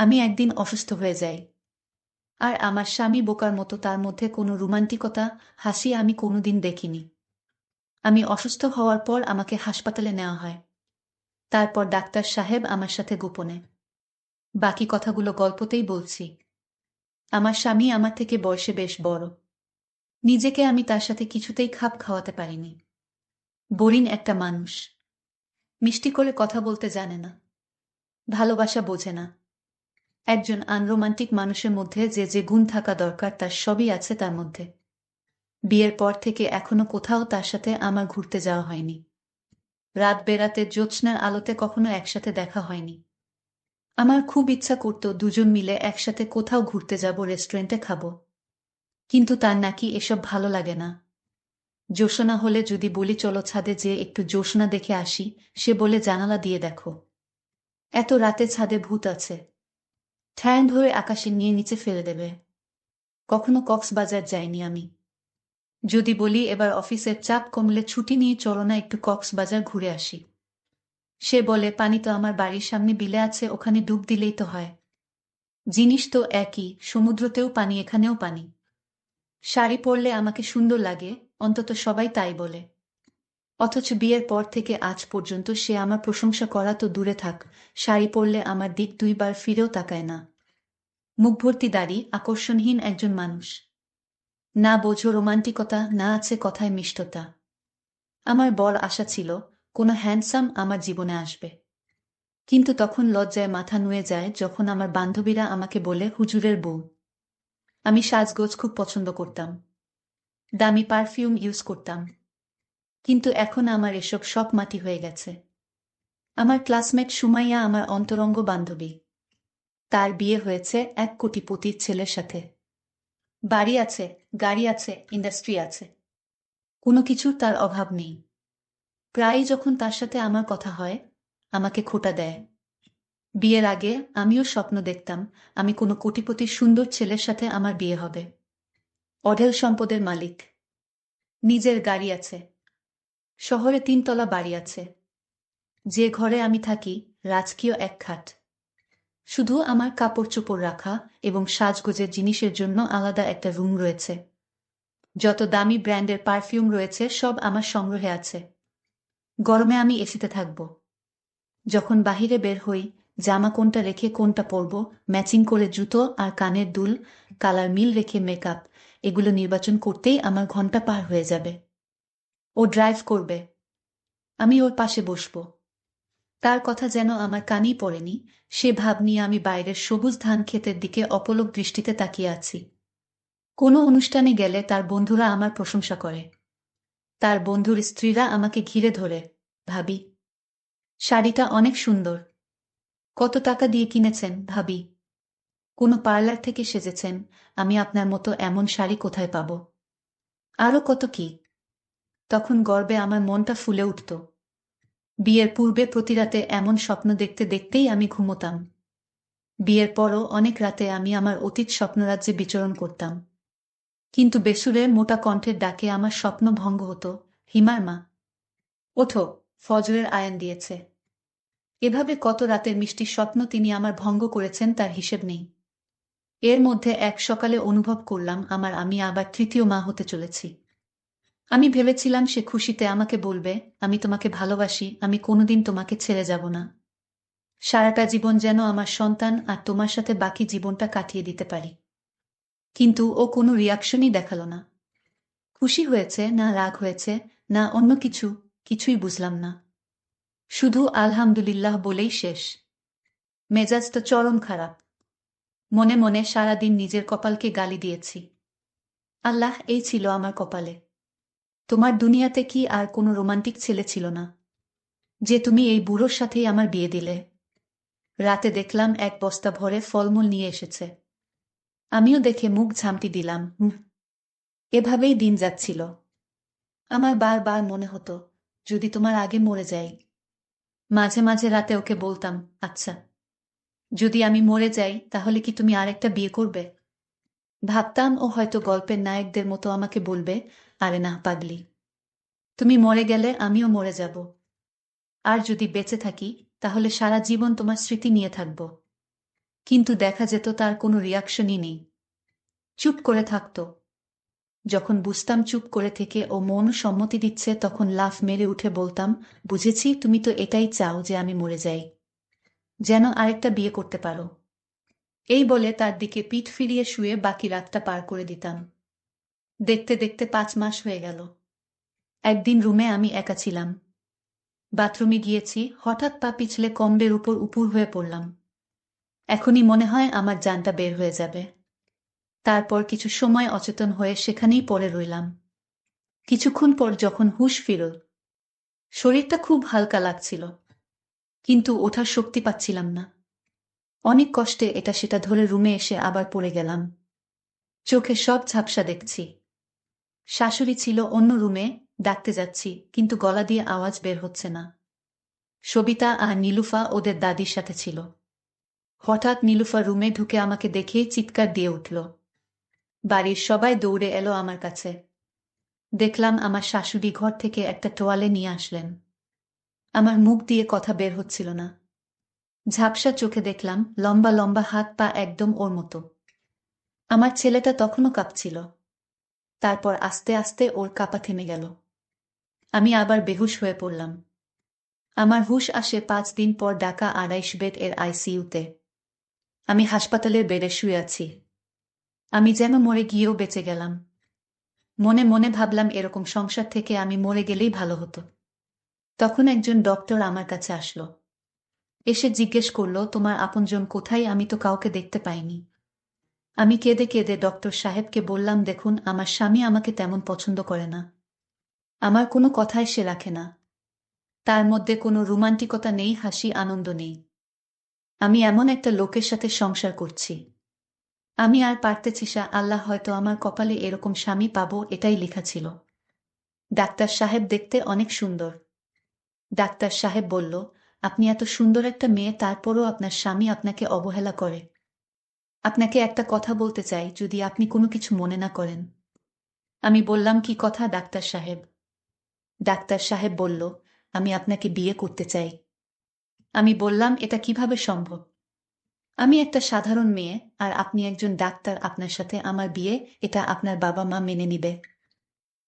আমি একদিন অসুস্থ হয়ে যাই, আর আমার স্বামী বোকার মতো তার মধ্যে কোনো রোমান্টিকতা, হাসি আমি কোনোদিন দেখিনি। আমি অসুস্থ হওয়ার পর আমাকে হাসপাতালে নেওয়া হয়। তারপর ডাক্তার সাহেব আমার সাথে গোপনে। বাকি কথাগুলো গল্পতেই বলছি। আমার স্বামী আমার থেকে বয়সে বেশ বড়। নিজেকে আমি তার সাথে কিছুতেই খাপ খাওয়াতে পারিনি। বোরিং একটা মানুষ। মিষ্টি করে কথা বলতে জানে না, ভালোবাসা বোঝে না। একজন আনরোমান্টিক মানুষের মধ্যে যে যে গুণ থাকা দরকার তার সবই আছে তার মধ্যে। বিয়ের পর থেকে এখনো কোথাও তার সাথে আমার ঘুরতে যাওয়া হয়নি। রাত বেরাতে জ্যোৎস্নার আলোতে কখনো একসাথে দেখা হয়নি। আমার খুব ইচ্ছা করত দুজন মিলে একসাথে কোথাও ঘুরতে যাব, রেস্টুরেন্টে খাবো। কিন্তু তার নাকি এসব ভালো লাগে না। জ্যোৎস্না হলে যদি বলি চলো ছাদে যেয়ে একটু জ্যোৎস্না দেখে আসি, সে বলে জানালা দিয়ে দেখো। এত রাতে ছাদে ভূত আছে। ঠ্যাং ধরে আকাশে নিয়ে নিচে ফেলে দেবে। কখনো কক্সবাজার যাইনি আমি। যদি বলি এবার অফিসের চাপ কমলে ছুটি নিয়ে চলো না একটু কক্সবাজার ঘুরে আসি, সে বলে পানি তো আমার বাড়ির সামনে বিলে আছে, ওখানে ডুব দিলেই তো হয়। জিনিস তো একই, সমুদ্রতেও পানি এখানেও পানি। শাড়ি পরলে আমাকে সুন্দর লাগে, অন্তত সবাই তাই বলে। অথচ বিয়ের পর থেকে আজ পর্যন্ত সে আমার প্রশংসা করা তো দূরে থাক, শাড়ি পরলে আমার দিক দুইবার ফিরেও তাকায় না। মুখ ভর্তি দাড়ি, আকর্ষণহীন একজন মানুষ। না বোঝো রোমান্টিকতা, না আছে কথায় মিষ্টতা। আমার বড় আশা ছিল কোনো হ্যান্ডসাম আমার জীবনে আসবে। কিন্তু তখন লজ্জায় মাথা নুয়ে যায় যখন আমার বান্ধবীরা আমাকে বলে হুজুরের বউ। আমি সাজগোজ খুব পছন্দ করতাম, দামি পারফিউম ইউজ করতাম। কিন্তু এখন আমার এসব সব মাটি হয়ে গেছে। আমার ক্লাসমেট সুমাইয়া আমার অন্তরঙ্গ বান্ধবী। তার বিয়ে হয়েছে এক কোটিপতির ছেলের সাথে। বাড়ি আছে, গাড়ি আছে, ইন্ডাস্ট্রি আছে। কোনো কিছুর তার অভাব নেই। প্রায়ই যখন তার সাথে আমার কথা হয়, আমাকে খোঁটা দেয়। বিয়ের আগে আমিও স্বপ্ন দেখতাম আমি কোনো কোটিপতির সুন্দর ছেলের সাথে আমার বিয়ে হবে। অঢেল সম্পদের মালিক, নিজের গাড়ি আছে, শহরে 3 তলা বাড়ি আছে। যে ঘরে আমি থাকি, রাজকীয় এক খাট। শুধু আমার কাপড় চোপড় রাখা এবং সাজগোজের জিনিসের জন্য আলাদা একটা রুম রয়েছে। যত দামি ব্র্যান্ডের পারফিউম রয়েছে সব আমার সংগ্রহে আছে। গরমে আমি এসিতে থাকব। যখন বাহিরে বের হই, জামা কোনটা রেখে কোনটা পরব, ম্যাচিং করে জুতো আর কানের দুল, কালার মিল রেখে মেকআপ, এগুলো নির্বাচন করতেই আমার ঘন্টা পার হয়ে যাবে। ও ড্রাইভ করবে, আমি ওর পাশে বসব। তার কথা যেন আমার কানেই পড়েনি, সে ভাব নিয়ে আমি বাইরের সবুজ ধান ক্ষেতের দিকে অপলক দৃষ্টিতে তাকিয়ে আছি। কোনো অনুষ্ঠানে গেলে তার বন্ধুরা আমার প্রশংসা করে। তার বন্ধুর স্ত্রীরা আমাকে ঘিরে ধরে, ভাবি শাড়িটা অনেক সুন্দর। কত টাকা দিয়ে কিনেছেন ভাবি? কোনো পার্লার থেকে সেজেছেন? আমি আপনার মতো এমন শাড়ি কোথায় পাব? আরো কত কি। তখন গর্বে আমার মনটা ফুলে উঠত। বিয়ের পূর্বে প্রতি রাতে এমন স্বপ্ন দেখতে দেখতেই আমি ঘুমোতাম। বিয়ের পরও অনেক রাতে আমি আমার অতীত স্বপ্নরাজ্যে বিচরণ করতাম। কিন্তু বেসুরে মোটা কণ্ঠের ডাকে আমার স্বপ্ন ভঙ্গ হতো। হিমার মা, ওঠো, ফজরের আয়ান দিয়েছে। এভাবে কত রাতের মিষ্টি স্বপ্ন তিনি আমার ভঙ্গ করেছেন তার হিসেব নেই। এর মধ্যে এক সকালে অনুভব করলাম আমি আবার তৃতীয় মা হতে চলেছি। আমি ভেবেছিলাম সে খুশিতে আমাকে বলবে, আমি তোমাকে ভালোবাসি, আমি কোনোদিন তোমাকে ছেড়ে যাব না। সারাটা জীবন যেন আমার সন্তান আর তোমার সাথে বাকি জীবনটা কাটিয়ে দিতে পারি। কিন্তু ও কোনো রিয়াকশনই দেখালো না। খুশি হয়েছে না রাগ হয়েছে, না অন্য কিছু, কিছুই বুঝলাম না। শুধু আলহামদুলিল্লাহ বলেই শেষ। মেজাজটা চরম খারাপ। মনে মনে সারাদিন নিজের কপালকে গালি দিয়েছি। আল্লাহ, এই ছিল আমার কপালে। তোমার দুনিয়াতে কি আর কোনো রোমান্টিক ছেলে ছিল না, যে তুমি এই বুড়োর সাথেই আমার বিয়ে দিলে? রাতে দেখলাম এক বস্তা ভরে ফলমূল নিয়ে এসেছে। আমিও দেখে মুখ ঝামটি দিলাম। এভাবেই দিন যাচ্ছিল। আমার বারবার মনে হতো, যদি তোমার আগে মরে যাই। মাঝে মাঝে রাতে ওকে বলতাম, আচ্ছা, যদি আমি মরে যাই তাহলে কি তুমি আরেকটা বিয়ে করবে? ভাবতাম ও হয়তো গল্পের নায়কদের মতো আমাকে বলবে, আরে না পাগলি, তুমি মরে গেলে আমিও মরে যাব। আর যদি বেঁচে থাকি, তাহলে সারা জীবন তোমার স্মৃতি নিয়ে থাকব। কিন্তু দেখা যেত তার কোনো রিয়াকশনই নেই, চুপ করে থাকত। যখন বুঝতাম চুপ করে থেকে ও মন সম্মতি দিচ্ছে, তখন লাফ মেরে উঠে বলতাম, বুঝেছি, তুমি তো এটাই চাও যে আমি মরে যাই, যেন আরেকটা বিয়ে করতে পারো। এই বলে তার দিকে পিঠ ফিরিয়ে শুয়ে বাকি রাতটা পার করে দিতাম। দেখতে দেখতে 5 মাস হয়ে গেল। একদিন রুমে আমি একা ছিলাম। বাথরুমে গিয়েছি, হঠাৎ পা পিছলে কম্বের উপর উপুড় হয়ে পড়লাম। এখনই মনে হয় আমার জানটা বের হয়ে যাবে। তারপর কিছু সময় অচেতন হয়ে সেখানেই পড়ে রইলাম। কিছুক্ষণ পর যখন হুঁশ ফিরল, শরীরটা খুব হালকা লাগছিল, কিন্তু ওঠার শক্তি পাচ্ছিলাম না। অনেক কষ্টে এটা সেটা ধরে রুমে এসে আবার পড়ে গেলাম। চোখে সব ঝাপসা দেখছি। শাশুড়ি ছিল অন্য রুমে, ডাকতে যাচ্ছি, কিন্তু গলা দিয়ে আওয়াজ বের হচ্ছে না। সবিতা আর নীলুফা ওদের দাদির সাথে ছিল। হঠাৎ নীলুফা রুমে ঢুকে আমাকে দেখে চিৎকার দিয়ে উঠল। বাড়ির সবাই দৌড়ে এলো আমার কাছে। দেখলাম আমার শাশুড়ি ঘর থেকে একটা তোয়ালে নিয়ে আসলেন। আমার মুখ দিয়ে কথা বের হচ্ছিল না। ঝাপসা চোখে দেখলাম লম্বা লম্বা হাত পা, একদম ওর মতো। আমার ছেলেটা তখনও কাঁপছিল। তারপর আস্তে আস্তে ওর কাঁপা থেমে গেল। আমি আবার বেহুশ হয়ে পড়লাম। আমার হুঁশ আসে 5 দিন পর, ঢাকা 28 বেড এর আইসিইউতে। আমি হাসপাতালের বেডে শুয়ে আছি। আমি যেন মরে গিয়েও বেঁচে গেলাম। মনে মনে ভাবলাম, এরকম সংসার থেকে আমি মরে গেলেই ভালো হতো। তখন একজন ডক্টর আমার কাছে আসলো। এসে জিজ্ঞেস করল, তোমার আপনজন কোথায়? আমি তো কাউকে দেখতে পাইনি। আমি কেঁদে কেঁদে ডক্টর সাহেবকে বললাম, দেখুন, আমার স্বামী আমাকে তেমন পছন্দ করে না। আমার কোনো কথাই সে রাখে না। তার মধ্যে কোনো রোমান্টিকতা নেই, হাসি আনন্দ নেই। আমি এমন একটা লোকের সাথে সংসার করছি। আমি আর পারতেছি না। আল্লাহ হয়তো আমার কপালে এরকম স্বামী পাবো, এটাই লেখা ছিল। ডাক্তার সাহেব দেখতে অনেক সুন্দর। ডাক্তার সাহেব বলল, আপনি এত সুন্দর একটা মেয়ে, তারপরও আপনার স্বামী আপনাকে অবহেলা করে। আপনাকে একটা কথা বলতে চাই, যদি আপনি কোনো কিছু মনে না করেন। আমি বললাম, কি কথা ডাক্তার সাহেব? ডাক্তার সাহেব বলল, আমি আপনাকে বিয়ে করতে চাই। আমি বললাম, এটা কিভাবে সম্ভব? আমি একটা সাধারণ মেয়ে, আর আপনি একজন ডাক্তার, আপনার সাথে আমার বিয়ে, এটা আপনার বাবা মা মেনে নিবে?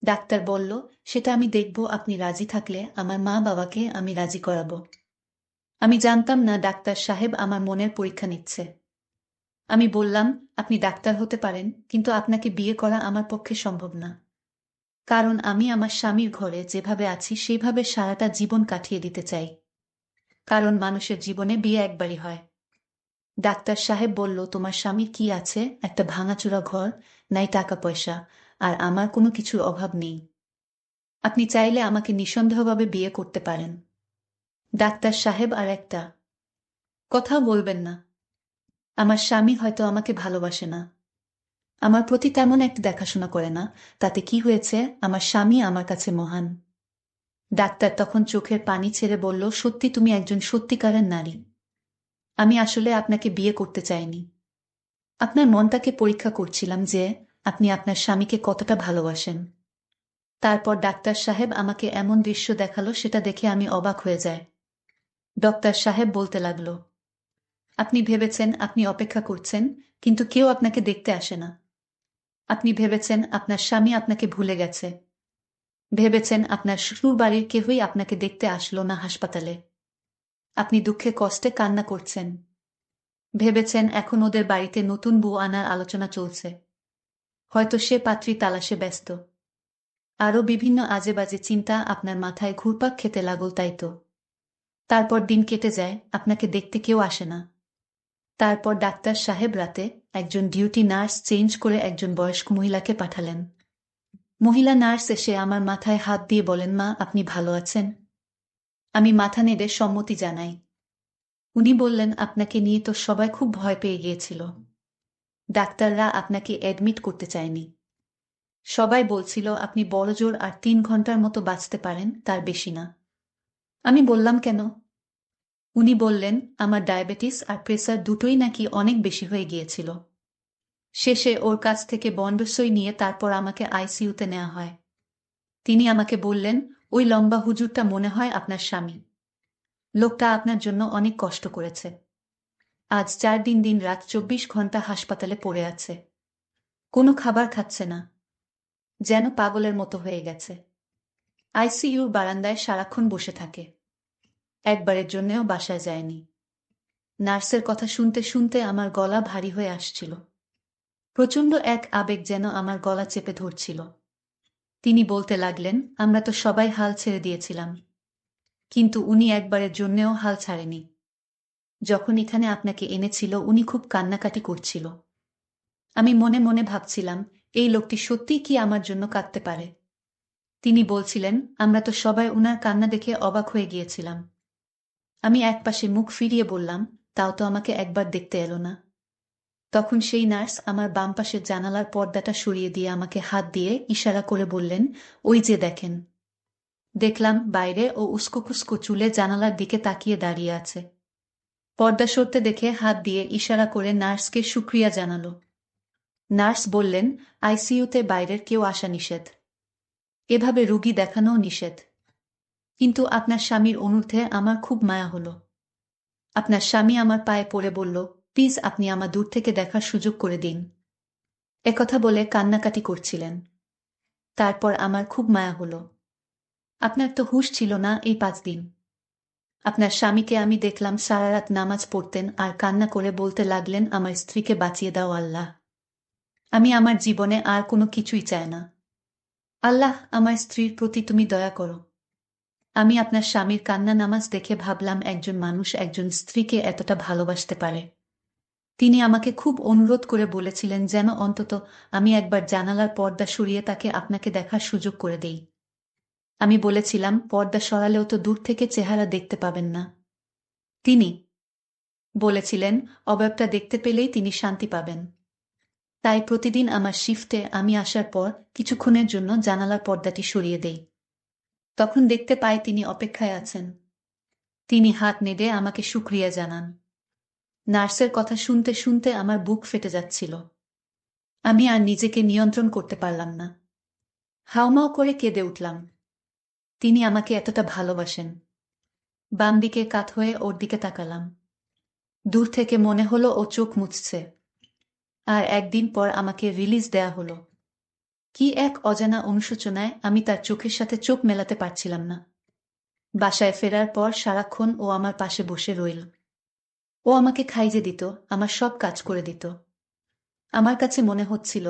ডাক্তার বলল, সেটা আমি দেখব, আপনি রাজি থাকলে আমার মা বাবাকে আমি রাজি করাবো। আমি জানতাম না ডাক্তার সাহেব আমার মনের পরীক্ষা নিচ্ছে। আমি বললাম, আপনি ডাক্তার হতে পারেন, কিন্তু আপনাকে বিয়ে করা আমার পক্ষে সম্ভব না। কারণ আমি আমার স্বামীর ঘরে যেভাবে আছি সেইভাবে সারাটা জীবন কাটিয়ে দিতে চাই। কারণ মানুষের জীবনে বিয়ে একবারই হয়। ডাক্তার সাহেব বলল, তোমার স্বামীর কি আছে? একটা ভাঙাচোরা ঘর, নাই টাকা পয়সা, আর আমার কোনো কিছুর অভাব নেই। আপনি চাইলে আমাকে নিঃসন্দেহভাবে বিয়ে করতে পারেন। ডাক্তার সাহেব আর একটা কথাও বলবেন না। আমার স্বামী হয়তো আমাকে ভালোবাসে না, আমার প্রতি তেমন একটা দেখাশোনা করে না, তাতে কি হয়েছে? আমার স্বামী আমার কাছে মহান। ডাক্তার তখন চোখের পানি ছেড়ে বলল, সত্যি তুমি একজন সত্যিকারের নারী। আমি আসলে আপনাকে বিয়ে করতে চাইনি। আপনার মনটাকে পরীক্ষা করছিলাম যে আপনি আপনার স্বামীকে কতটা ভালোবাসেন। তারপর ডাক্তার সাহেব আমাকে এমন দৃশ্য দেখালো, সেটা দেখে আমি অবাক হয়ে যাই। ডক্টর সাহেব বলতে লাগলো, আপনি ভেবেছেন আপনি অপেক্ষা করছেন, কিন্তু কেউ আপনাকে দেখতে আসে না। আপনি ভেবেছেন আপনার স্বামী আপনাকে ভুলে গেছে। ভেবেছেন আপনার শ্বশুর বাড়ির কেউই আপনাকে দেখতে আসলো না হাসপাতালে। আপনি দুঃখে কষ্টে কান্না করছেন। ভেবেছেন এখন ওদের বাড়িতে নতুন বউ আনার আলোচনা চলছে। হয়তো সে পাত্রী তালাশে ব্যস্ত। আরও বিভিন্ন আজেবাজে চিন্তা আপনার মাথায় ঘুরপাক খেতে লাগল, তাই তো? তারপর দিন কেটে যায়, আপনাকে দেখতে কেউ আসে না। তারপর ডাক্তার সাহেব রাতে একজন ডিউটি নার্স চেঞ্জ করে একজন বয়স্ক মহিলাকে পাঠালেন। মহিলা নার্স এসে আমার মাথায় হাত দিয়ে বলেন, মা, আপনি ভালো আছেন? আমি মাথা নেড়ে সম্মতি জানাই। উনি বললেন, আপনাকে নিয়ে তো সবাই খুব ভয় পেয়ে গিয়েছিল। ডাক্তাররা আপনাকে অ্যাডমিট করতে চায়নি। সবাই বলছিল আপনি বড়জোর আর 3 ঘন্টার মতো বাঁচতে পারেন, তার বেশি না। আমি বললাম, কেন? উনি বললেন, আমার ডায়াবেটিস আর প্রেসার দুটোই নাকি অনেক বেশি হয়ে গিয়েছিল। শেষে ওর কাছ থেকে বন্ডসই নিয়ে তারপর আমাকে আইসিইউতে নেওয়া হয়। তিনি আমাকে বললেন, ওই লম্বা হুজুরটা মনে হয় আপনার স্বামী। লোকটা আপনার জন্য অনেক কষ্ট করেছে। আজ 4 দিন রাত 24 ঘন্টা হাসপাতালে পড়ে আছে। কোনো খাবার খাচ্ছে না, যেন পাগলের মতো হয়ে গেছে। আইসিইউর বারান্দায় সারাক্ষণ বসে থাকে, একবারের জন্যেও বাসায় যায়নি। নার্সের কথা শুনতে শুনতে আমার গলা ভারী হয়ে আসছিল। প্রচণ্ড এক আবেগ যেন আমার গলা চেপে ধরছিল। তিনি বলতে লাগলেন, আমরা তো সবাই হাল ছেড়ে দিয়েছিলাম, কিন্তু উনি একবারের জন্যেও হাল ছাড়েনি। যখন এখানে আপনাকে এনেছিল উনি খুব কান্নাকাটি করছিল। আমি মনে মনে ভাবছিলাম, এই লোকটি সত্যিই কি আমার জন্য কাঁদতে পারে। তিনি বলছিলেন, আমরা তো সবাই উনার কান্না দেখে অবাক হয়ে গিয়েছিলাম। আমি একপাশে মুখ ফিরিয়ে বললাম, তাও তো আমাকে একবার দেখতে এলো না। তখন সেই নার্স আমার বাম পাশের জানালার পর্দাটা সরিয়ে দিয়ে আমাকে হাত দিয়ে ইশারা করে বললেন, ওই যে দেখেন। দেখলাম বাইরে ও উস্কোখুস্কো চুলে জানালার দিকে তাকিয়ে দাঁড়িয়ে আছে। পর্দা সরতে দেখে হাত দিয়ে ইশারা করে নার্সকে শুকরিয়া জানালো। নার্স বললেন, আইসিইউতে বাইরের কেউ আসা নিষেধ, এভাবে রুগী দেখানোও নিষেধ। কিন্তু আপনার স্বামীর অনুরোধে আমার খুব মায়া হলো। আপনার স্বামী আমার পায়ে পড়ে বলল, প্লিজ আপনি আমার দূর থেকে দেখার সুযোগ করে দিন। একথা বলে কান্নাকাটি করছিলেন। তারপর আমার খুব মায়া হলো। আপনার তো হুঁশ ছিল না এই 5 দিন। আপনার স্বামীকে আমি দেখলাম সারা রাত নামাজ পড়তেন আর কান্না করে বলতে লাগলেন, আমার স্ত্রীকে বাঁচিয়ে দাও আল্লাহ। আমি আমার জীবনে আর কোনো কিছুই চাই না। আল্লাহ, আমার স্ত্রীর প্রতি তুমি দয়া করো। আমি আপনার স্বামীর কান্না নামাজ দেখে ভাবলাম, একজন মানুষ একজন স্ত্রীকে এতটা ভালোবাসতে পারে। তিনি আমাকে খুব অনুরোধ করে বলেছিলেন যেন অন্তত আমি একবার জানালার পর্দা সরিয়ে তাকে আপনাকে দেখার সুযোগ করে দেই। আমি বলেছিলাম, পর্দা সরালেও তো দূর থেকে চেহারা দেখতে পাবেন না। তিনি বলেছিলেন, অবয়বটা দেখতে পেলেই তিনি শান্তি পাবেন। তাই প্রতিদিন আমার শিফটে আমি আসার পর কিছুক্ষণের জন্য জানালার পর্দাটি সরিয়ে দেই। তখন দেখতে পাই তিনি অপেক্ষায় আছেন। তিনি হাত নেড়ে আমাকে শুকরিয়া জানান। নার্সের কথা শুনতে শুনতে আমার বুক ফেটে যাচ্ছিল। আমি আর নিজেকে নিয়ন্ত্রণ করতে পারলাম না। হাউমাউ করে কেঁদে উঠলাম। তিনি আমাকে এতটা ভালোবাসেন। বাম দিকে কাত হয়ে ওর দিকে তাকালাম। দূর থেকে মনে হলো ও চোখ মুছছে। আর একদিন পর আমাকে রিলিজ দেয়া হলো। কি এক অজানা অনুশোচনায় আমি তার চোখের সাথে চোখ মেলাতে পারছিলাম না। বাসায় ফেরার পর সারাক্ষণ ও আমার পাশে বসে রইল। ও আমাকে খাইয়ে দিত, আমার সব কাজ করে দিত। আমার কাছে মনে হচ্ছিল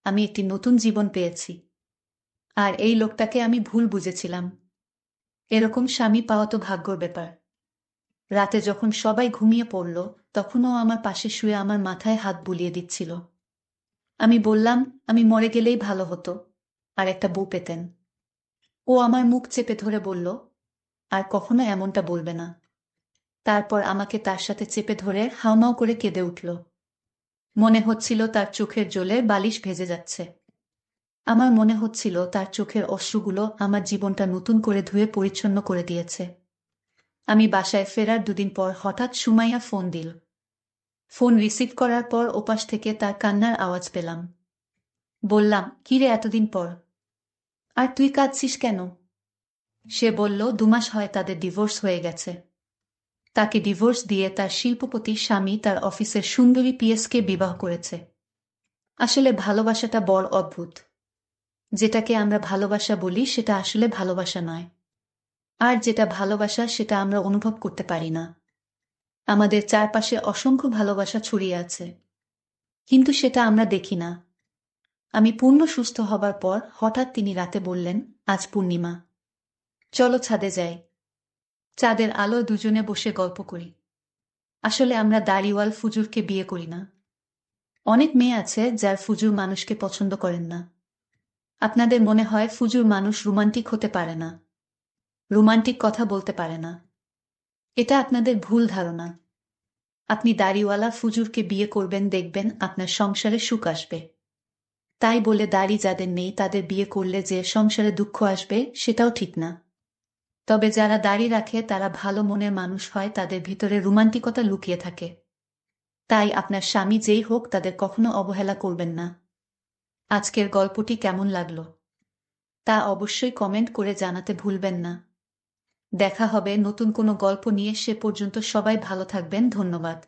আমি একটি নতুন জীবন পেয়েছি। আর এই লোকটাকে আমি ভুল বুঝেছিলাম। এরকম স্বামী পাওয়া তো ভাগ্যর ব্যাপার। রাতে যখন সবাই ঘুমিয়ে পড়ল, তখনও আমার পাশে শুয়ে আমার মাথায় হাত বুলিয়ে দিচ্ছিল। আমি বললাম, আমি মরে গেলেই ভালো হতো, আর একটা বউ পেতেন। ও আমার মুখ চেপে ধরে বলল, আর কখনো এমনটা বলবে না। তারপর আমাকে তার সাথে চেপে ধরে হাউমাউ করে কেঁদে উঠল। মনে হচ্ছিল তার চোখের জলে বালিশ ভেজে যাচ্ছে। আমার মনে হচ্ছিল তার চোখের অশ্রুগুলো আমার জীবনটা নতুন করে ধুয়ে পরিচ্ছন্ন করে দিয়েছে। আমি বাসায় ফেরার 2 দিন পর হঠাৎ সুমাইয়া ফোন দিল। ফোন রিসিভ করার পর ওপাশ থেকে তার কান্নার আওয়াজ পেলাম। বললাম, কিরে এতদিন পর? আর তুই কাঁদছিস কেন? সে বলল, 2 মাস হয় তাদের ডিভোর্স হয়ে গেছে। তাকে ডিভোর্স দিয়ে তার শিল্পপতি স্বামী তার অফিসের সুন্দরী পিএসকে বিবাহ করেছে। আসলে ভালোবাসাটা বড় অদ্ভুত। যেটাকে আমরা ভালোবাসা বলি সেটা আসলে ভালোবাসা নয়। আর যেটা ভালোবাসা সেটা আমরা অনুভব করতে পারি না। আমাদের চারপাশে অসংখ্য ভালোবাসা ছড়িয়ে আছে, কিন্তু সেটা আমরা দেখি না। আমি পূর্ণ সুস্থ হবার পর হঠাৎ তিনি রাতে বললেন, আজ পূর্ণিমা, চলো ছাদে যাই। চাঁদের আলো দুজনে বসে গল্প করি। আসলে আমরা দাড়িওয়াল ফুজুরকে বিয়ে করি না। অনেক মেয়ে আছে যার ফুজুর মানুষকে পছন্দ করেন না। আপনাদের মনে হয় ফুজুর মানুষ রোমান্টিক হতে পারে না, রোমান্টিক কথা বলতে পারে না। এটা আপনাদের ভুল ধারণা। আপনি দাড়িওয়ালা ফুজুরকে বিয়ে করবেন, দেখবেন আপনার সংসারে সুখ আসবে। তাই বলে দাড়ি যাদের নেই তাদের বিয়ে করলে যে সংসারে দুঃখ আসবে, সেটাও ঠিক না। তবে যারা দাড়ি রাখে তারা ভালো মনের মানুষ হয়, তাদের ভিতরে রোমান্টিকতা লুকিয়ে থাকে। তাই আপনার স্বামী যেই হোক তাদের কখনো অবহেলা করবেন না। আজকের গল্পটি কেমন লাগলো তা অবশ্যই কমেন্ট করে জানাতে ভুলবেন না। দেখা হবে নতুন কোনো গল্প নিয়ে, সে পর্যন্ত সবাই ভালো থাকবেন। ধন্যবাদ।